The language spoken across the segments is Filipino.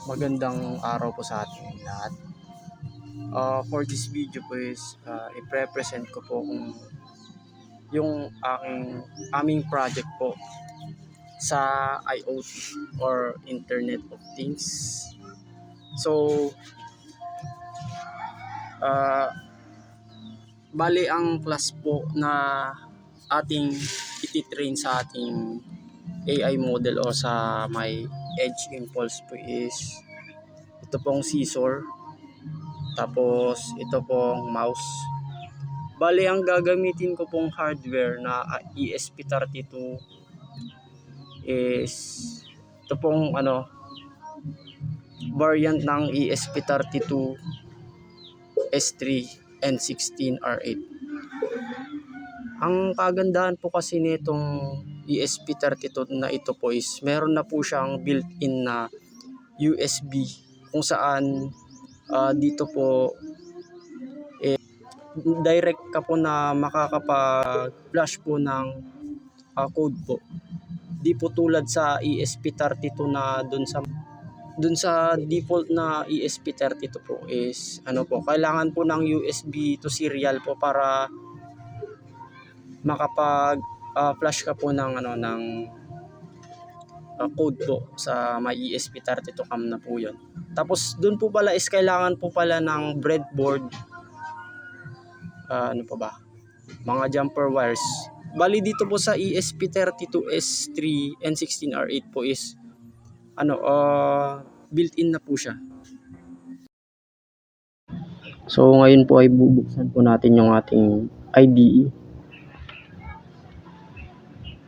Magandang araw po sa ating lahat. For this video po is i-present ko po kung yung aming project po sa IoT or Internet of Things. So, uh, bali ang class po na ating ititrain sa ating AI model o sa may Edge Impulse po is ito pong sensor, tapos ito pong mouse. Bali ang gagamitin ko pong hardware na ESP32 is ito pong variant ng ESP32 S3 N16R8. Ang kagandahan po kasi nitong ESP32 na ito po is meron na po siyang built-in na USB kung saan dito po direct ka po na makakapag-flash po ng code po. Di po tulad sa ESP32 na dun sa default na ESP32 po is kailangan po ng USB to serial po para makapag flash ka po ng code po sa may ESP32 cam na po 'yon. Tapos dun po pala is kailangan po pala ng breadboard, mga jumper wires. Bali dito po sa ESP32S3 N16R8 po is built-in na po siya. So ngayon po ay bubuksan po natin yung ating IDE,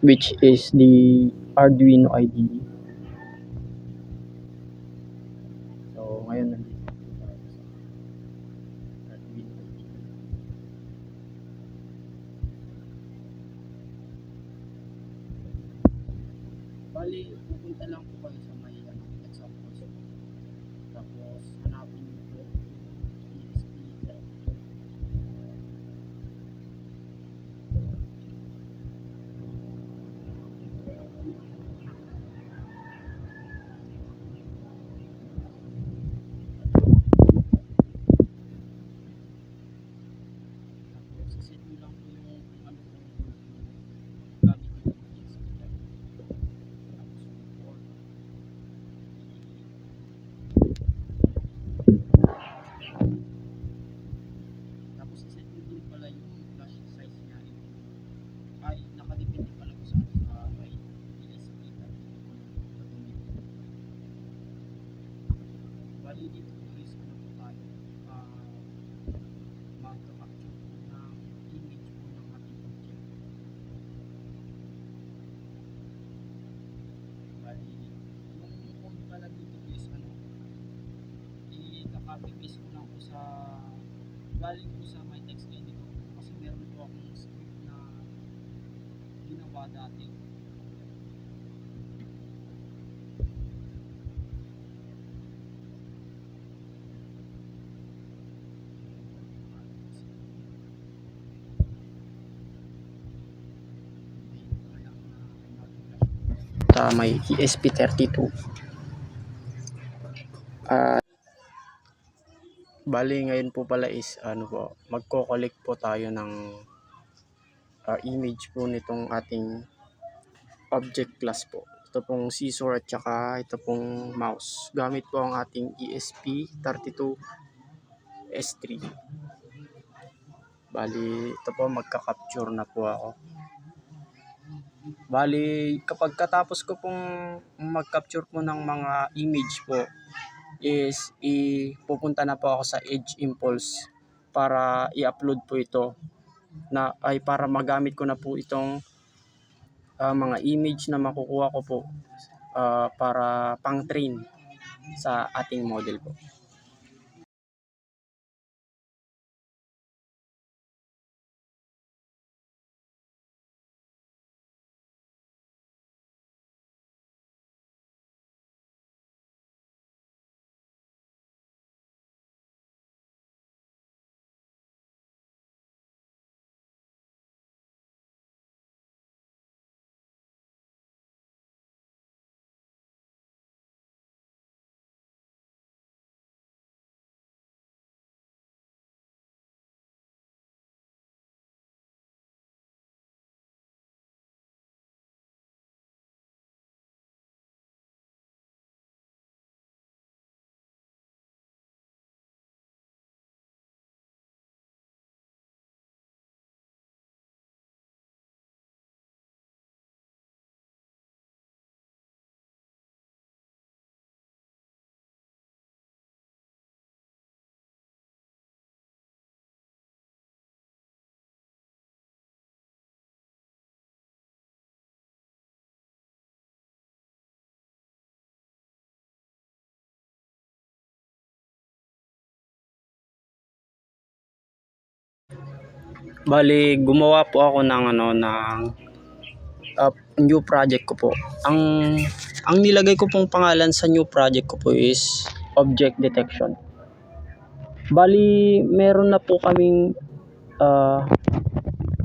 which is the Arduino IDE. So ngayon nandito tayo sa Arduino IDE. Bali, pupunta lang po kayo sa may example. Tapos hanapin niyo po ESP. Tapos set nyo lang po yung gamit nyo ESP. Tapos set nyo din pala yung flash size niya. Ay, nakadepende pala po sa may ESP. Bali dito po is po tayo mag-capture po ng image po ng ating object. Bali yung code pala dito is i-copy paste ko lang po sa galing po sa my text editor kasi meron po akong script na ginawa dati. May ESP32. Bali ngayon po pala is magko-collect po tayo ng image po nitong ating object class po. Ito pong sensor at saka ito pong mouse. Gamit po ang ating ESP32 S3. Bali ito po, magka-capture na po ako. Bali kapag katapos ko pong mag-capture po ng mga image po is pupunta na po ako sa Edge Impulse para i-upload po ito para magamit ko na po itong mga image na makukuha ko po para pang-train sa ating model po. Bali, gumawa po ako ng new project ko po. Ang nilagay ko pong pangalan sa new project ko po is object detection. Bali, meron na po kaming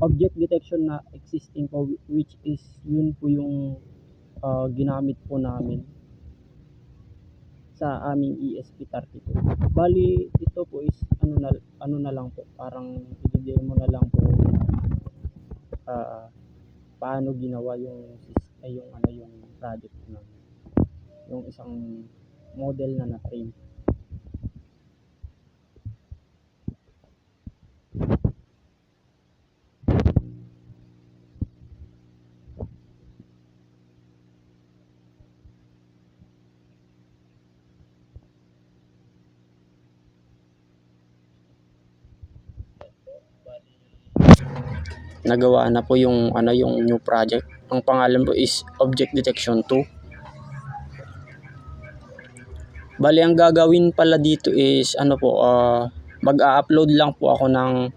object detection na existing po, which is yun po yung ginamit po namin sa aming ESP32. Bali, ito po is ano na lang po, parang i-demo na lang po paano ginawa yung project namin, yung isang model na na-train. Nagawa na po yung yung new project. Ang pangalan po is Object Detection 2. Bali, ang gagawin pala dito is mag-a-upload lang po ako ng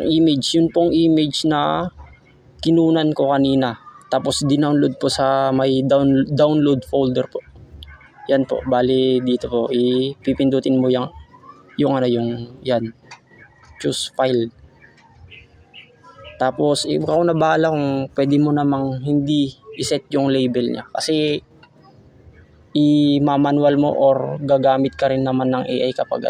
image. Yun pong image na kinunan ko kanina. Tapos dinownload po sa may download folder po. Yan po. Bali, dito po ipipindutin mo yung yan. Choose file. Tapos, ikaw na bahala kung pwede mo namang hindi iset yung label niya. Kasi, i-manual mo or gagamit ka rin naman ng AI kapag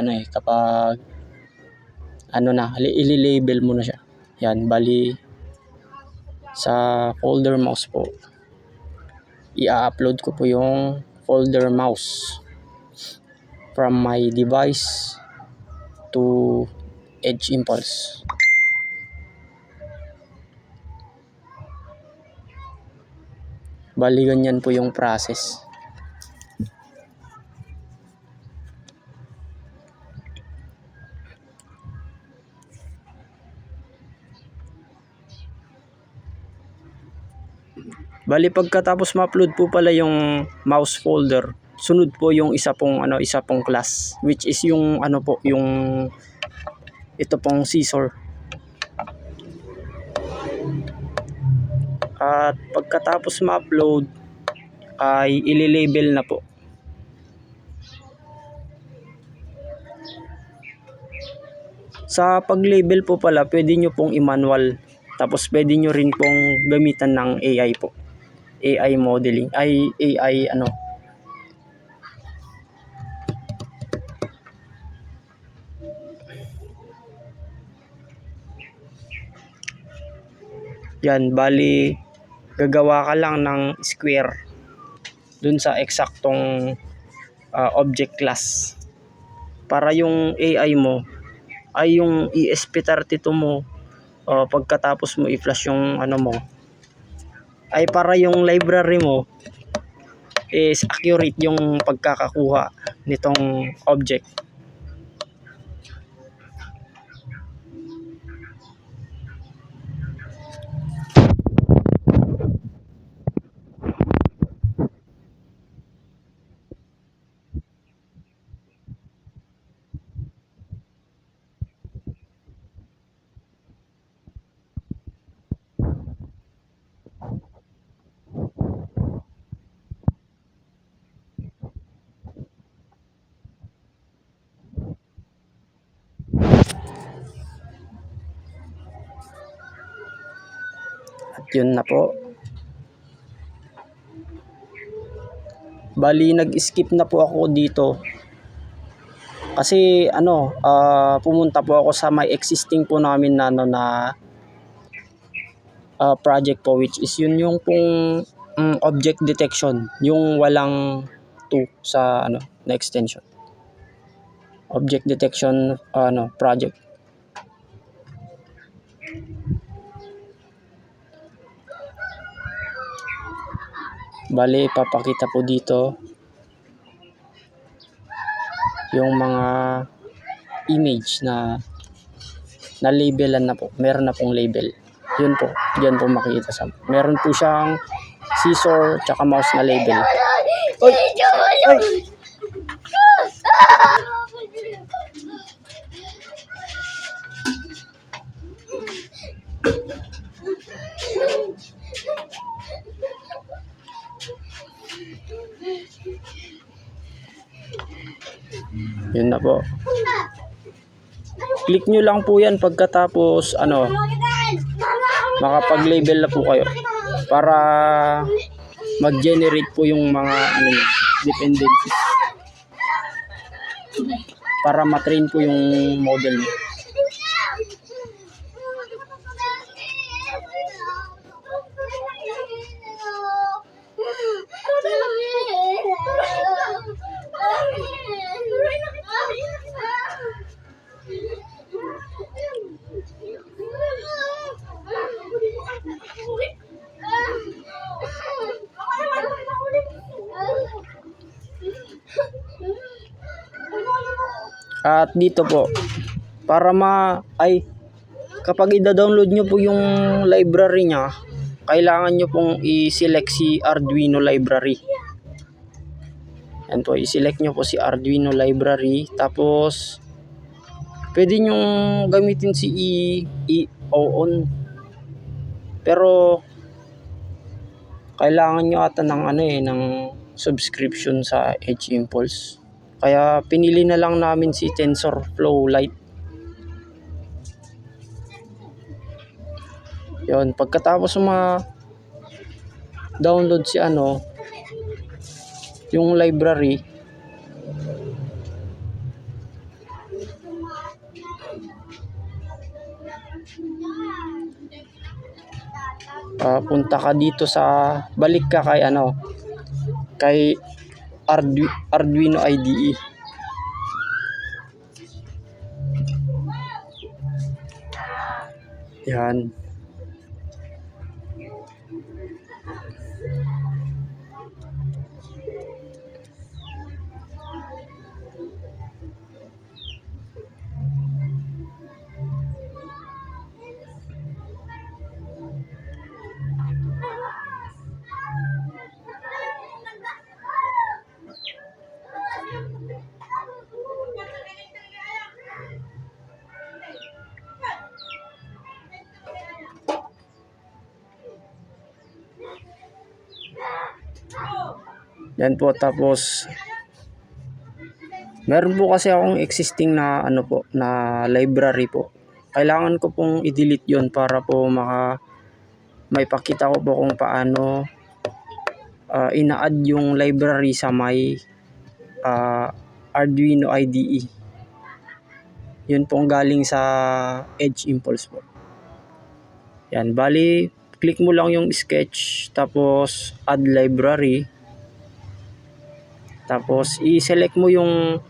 ili-label mo na siya. Yan, bali, sa folder mouse po, i-upload ko po yung folder mouse from my device to Edge Impulse. Bali, ganyan po yung process. Bali, pagkatapos ma-upload po pala yung mouse folder, sunod po yung isa pong class, which is yung ito pong scissor. At pagkatapos ma-upload ay ili-label na po. Sa pag-label po pala, pwede nyo pong i-manual. Tapos pwede nyo rin pong gamitan ng AI po. AI modeling. Yan, bali, gagawa ka lang ng square dun sa eksaktong object class. Para yung AI mo ay yung ESP32 mo, pagkatapos mo i-flash yung ay para yung library mo is accurate yung pagkakakuha nitong object. At yun na po. Bali, nag-skip na po ako dito. Kasi pumunta po ako sa may existing po namin na project po, which is yun yung pong object detection, yung walang 2 sa na extension. Object detection project. Bali, ipapakita po dito yung mga image na labelan na po. Meron na pong label. Yun po, diyan po makikita sa. Meron po siyang scissor tsaka mouse na label. Oy! Oy! Yun na po. Click nyo lang po yan pagkatapos makapag-label na po kayo para mag-generate po yung mga dependencies para matrain po yung model nyo. At dito po, para kapag i-download nyo po yung library nya, kailangan nyo pong i-select si Arduino library. Yan po, i-select nyo po si Arduino library. Tapos, pwede nyo gamitin si on. Pero, kailangan nyo ata ng ng subscription sa Edge Impulse. Kaya pinili na lang namin si TensorFlow Lite. Yun, pagkatapos download si yung library, punta ka dito balik ka kay Arduino IDE. Yan. Yan po, tapos meron po kasi akong existing na na library po. Kailangan ko pong i-delete 'yon para po maipakita ko po kung paano ina-add yung library sa may Arduino IDE. Yun pong galing sa Edge Impulse po. Yan, bali click mo lang yung sketch, tapos add library. Tapos i-select mo yung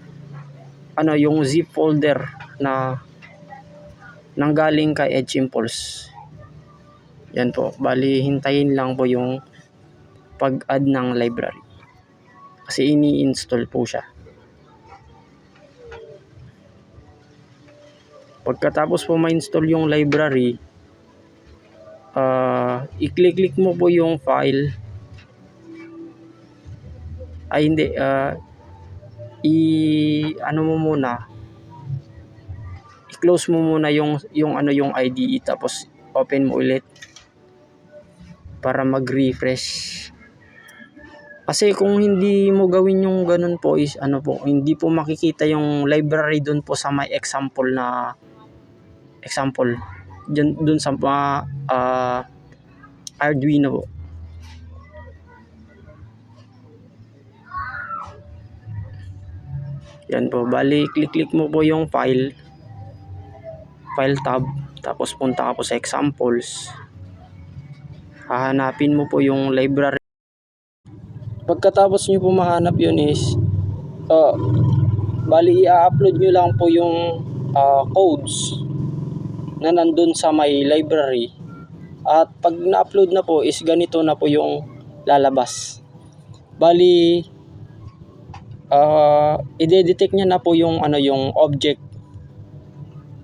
yung zip folder na nanggaling kay Edge Impulse. Yan po, bali hintayin lang po yung pag-add ng library. Kasi ini-install po siya. Pagkatapos po ma-install yung library, i-click mo po yung file. Ay hindi, mo muna, i-close mo muna yung IDE, tapos open mo ulit para mag-refresh. Kasi kung hindi mo gawin yung ganun po is hindi po makikita yung library dun po sa may example dun sa Arduino po. Yan po, bali click mo po yung file tab, tapos punta ka po sa examples, hahanapin mo po yung library. Pagkatapos nyo po mahanap yun is bali i-upload nyo lang po yung codes na nandun sa may library, at pag na-upload na po is ganito na po yung lalabas. Bali i-detect niya na po yung yung object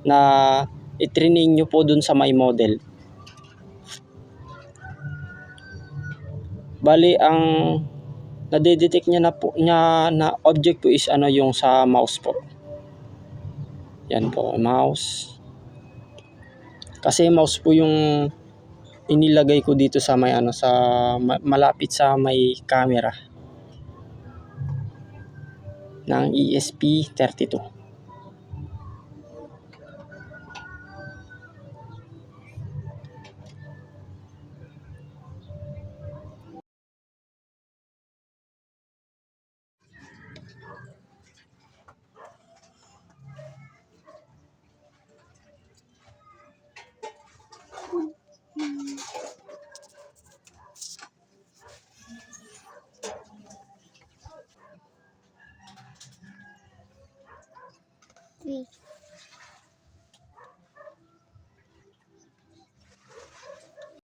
na i-training nyo po dun sa my model. Bali ang nade-detect niya na object po is yung sa mouse po. Yan po, mouse. Kasi mouse po yung inilagay ko dito sa may malapit sa may camera. ng ESP32.